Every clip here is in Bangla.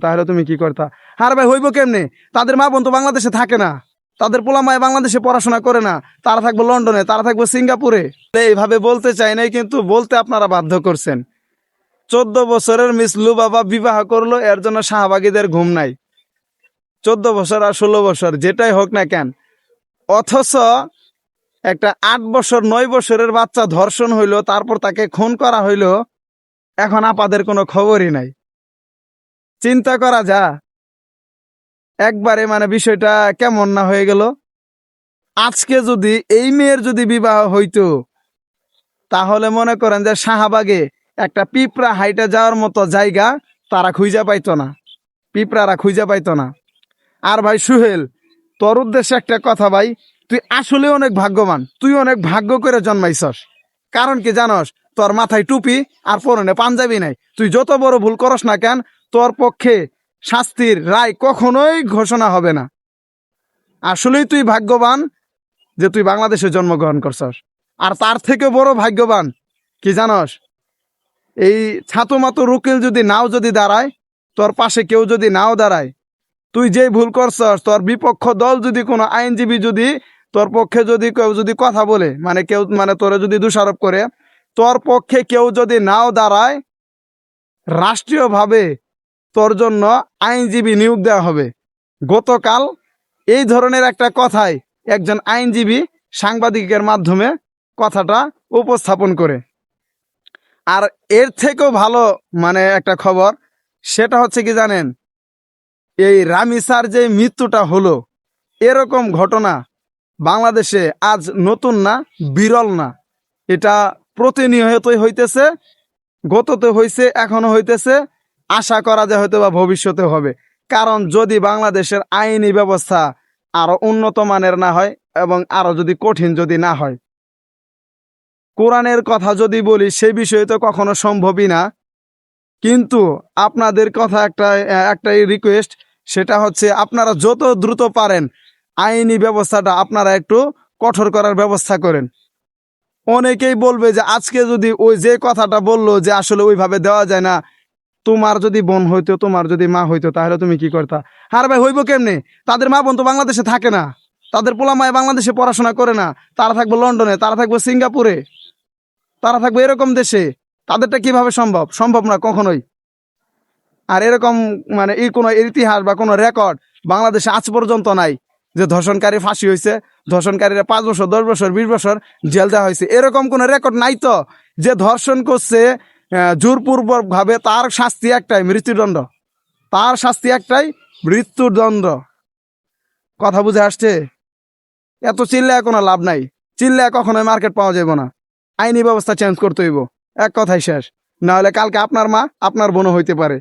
তাহলে তুমি কি করতা? আর ভাই হইব কেমনে? তাদের মা বোন তো বাংলাদেশে থাকে না, তাদের পোলা মায় বাংলাদেশে পড়াশোনা করে না, তারা থাকবে লন্ডনে, তারা থাকবে সিঙ্গাপুরে। এইভাবে বলতে চাই নাই, কিন্তু বলতে আপনারা বাধ্য করছেন। 14 বছরের মিস লুবাবা বিবাহ করলো, এর জন্য শাহবাগীদের ঘুম নাই। 14 বছর আর 16 বছর যেটাই হোক না কেন, অথচ একটা 8 বছর 9 বছরের বাচ্চা ধর্ষণ হইলো, তারপর তাকে খুন করা হইলো, এখন আপাদের কোনো খবরই নাই। চিন্তা করা যা একবারে, মানে বিষয়টা কেমন না হয়ে গেল। আজকে যদি এই মেয়ের যদি বিবাহ হইতো, তাহলে মনে করেন যে শাহবাগে একটা পিঁপড়া হাইটে যাওয়ার মতো জায়গা তারা খুঁজে পাইতো না, পিঁপড়ারা খুঁজে পাইতো না। আর ভাই সুহেল, তোর উদ্দেশ্যে একটা কথা ভাই, তুই আসলে অনেক ভাগ্যবান, তুই অনেক ভাগ্য করে জন্মাইছস। কারণ কি জানস? তোর মাথায় টুপি আর পরনে পাঞ্জাবি নাই। তুই যত বড় ভুল করস না কেন, তোর পক্ষে শাস্তির রায় কখনোই ঘোষণা হবে না। আসলেই তুই ভাগ্যবান যে তুই বাংলাদেশে জন্মগ্রহণ করছস। আর তার থেকে বড় ভাগ্যবান কি জানস? এই ছাতো মাতো রুকিল যদি নাও যদি দাঁড়ায়, তোর পাশে কেউ যদি নাও দাঁড়ায়, তুই যে ভুল করছস, তোর বিপক্ষ দল যদি কোনো আইনজীবী যদি তোর পক্ষে যদি কেউ যদি কথা বলে, মানে কেউ মানে তোরে যদি দোষারোপ করে, তোর পক্ষে কেউ যদি নাও দাঁড়ায়, রাষ্ট্রীয়ভাবে তোর জন্য আইনজীবী নিয়োগ দেওয়া হবে। গতকাল এই ধরনের একটা কথায় একজন আইনজীবী সাংবাদিকের মাধ্যমে কথাটা উপস্থাপন করে। আর এর থেকেও ভালো মানে একটা খবর, সেটা হচ্ছে কি জানেন? এই রামিসার যে মৃত্যুটা হলো, এরকম ঘটনা বাংলাদেশে আজ নতুন না, বিরল না। এটা প্রতিনিয়তই হইতেছে, গততে হইছে, এখনো হইতেছে, আশা করা যায় হয়তো বা ভবিষ্যতে হবে। কারণ যদি বাংলাদেশের আইনি ব্যবস্থা আরো উন্নত মানের না হয় এবং আরো যদি কঠিন যদি না হয়, কোরআনের কথা যদি বলি, সে বিষয়ে তো কখনো সম্ভবই না। কিন্তু আপনাদের কথা একটাই রিকোয়েস্ট, সেটা হচ্ছে আপনারা যত দ্রুত পারেন আইনি ব্যবস্থাটা আপনারা একটু কঠোর করার ব্যবস্থা করেন। অনেকেই বলবে যে আজকে যদি ওই যে কথাটা বললো যে আসলে ওইভাবে দেওয়া যায় না, তোমার যদি বোন হইতো, তোমার যদি মা হইতো, তাহলে তুমি কি করতা? আর ভাই হইব কেমনে? তাদের মা বোন তো বাংলাদেশে থাকে না, তাদের পোলা মায় বাংলাদেশে পড়াশোনা করে না, তারা থাকবে লন্ডনে, তারা থাকবে সিঙ্গাপুরে, তারা থাকবে এরকম দেশে। তাদেরটা কিভাবে সম্ভব? সম্ভব না কখনোই। আর এরকম মানে এই কোনো ইতিহাস বা কোনো রেকর্ড বাংলাদেশে আজ পর্যন্ত নাই যে ধর্ষণকারী ফাঁসি হয়েছে, ধর্ষণকারীরা 5 বছর 10 বছর 20 বছর জেল দেওয়া হয়েছে, এরকম কোনো রেকর্ড নাই তো। যে ধর্ষণ করছে জোরপূর্বক ভাবে, তার শাস্তি একটাই, মৃত্যুদণ্ড। তার শাস্তি একটাই, মৃত্যুদণ্ড। কথা বুঝে আসছে? এত চিল্লায় কোনো লাভ নাই, চিল্লায় কখনোই মার্কেট পাওয়া যাবে না। আইনি ব্যবস্থা চেঞ্জ করতে হইব, এক কথাই শেষ। না হলে কালকে আপনার মা আপনার বোনও হইতে পারে।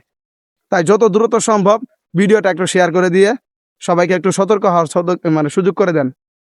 তাই যত দ্রুত সম্ভব ভিডিওটা একটু শেয়ার করে দিয়ে সবাইকে একটু সতর্ক হওয়ার মানে সুযোগ করে দেন।